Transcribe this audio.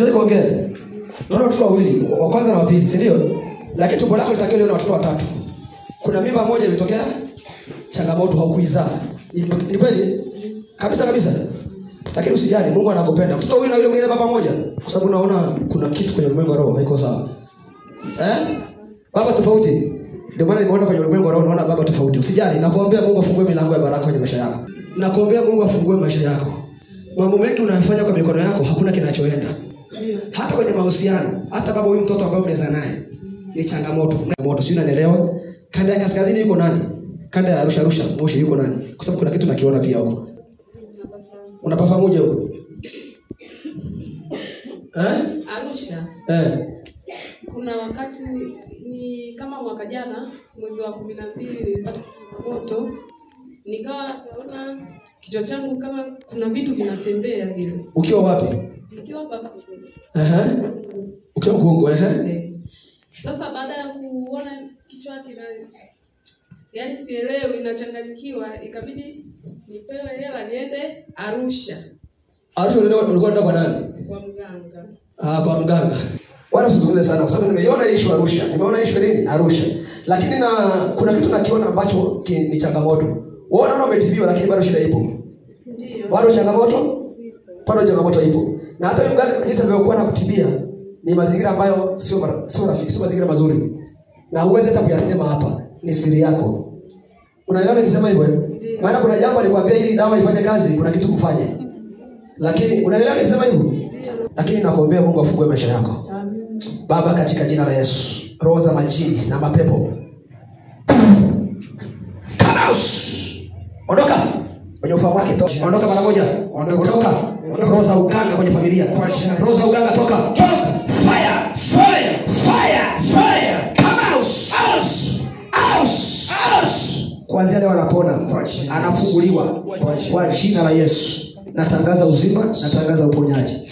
Tuweze kuongea. Naona watoto wawili, wa kwanza na wa pili, si ndio? Lakini tumbo lako litakiwa leo na watoto watatu. Kuna mimba moja ilitokea changamoto haukuizaa. Ni kweli? Kabisa. Lakini usijali, Mungu anakupenda. Mtoto huyu na yule mwingine baba moja, kwa sababu naona kuna kitu kwenye ulimwengu wa roho haiko sawa. Baba tofauti. Ndio maana nimeona kwenye ulimwengu wa roho naona baba tofauti. Usijali, nakuombea Mungu afungue milango ya baraka kwenye maisha yako. Nakuombea Mungu afungue maisha yako. Mambo mengi unayofanya kwa mikono yako hakuna kinachoenda. Hata kwenye mahusiano, hata baba huyu mtoto ambaye umezaa naye ni changamoto. Sio, unanielewa? Kanda ya kaskazini yuko nani? Kanda ya Arusha Moshi yuko nani? Kwa sababu kuna kitu nakiona pia huko. Unapafahamuje huko? Arusha. Kuna wakati ni kama mwaka jana mwezi wa 12 nilipata moto. Nikawa naona kichwa changu kama kuna vitu vinatembea vile. Ukiwa wapi? Nikiwa baba. Ukiwa Kongo, Sasa baada ya kuona kichwa kina yaani sielewi inachanganyikiwa, ikabidi nipewe hela niende Arusha. Arusha ulikuwa unaenda kwa nani? Kwa mganga. Kwa mganga. Wala usizungumze sana kwa sababu nimeiona issue Arusha. Nimeona issue nini? Arusha. Lakini kuna kitu nakiona ambacho ni changamoto. Wewe unaona umetibiwa lakini bado shida ipo. Ndio. Bado changamoto? Bado changamoto ipo. Na hata yule mganga jinsi alivyokuwa anakutibia ni mazingira ambayo sio rafiki, sio mazingira mazuri. Na huwezi hata kuyasema hapa. Ni siri yako. Unaelewa nikisema hivyo? Maana kuna jambo alikwambia ili dawa ifanye kazi, kuna kitu kufanye. Lakini unaelewa nikisema hivyo? Lakini nakuombea Mungu afungue maisha yako. Baba, katika jina la Yesu, roho za majini na mapepo, come out. Ondoka kwenye ufahamu wake, ondoka mara moja. Ondoka. Roho za uganga kwenye familia. Roho za uganga toka. Fire. Come out. Kuanzia leo anapona. Anafunguliwa kwa jina la Yesu. Natangaza uzima, natangaza uponyaji.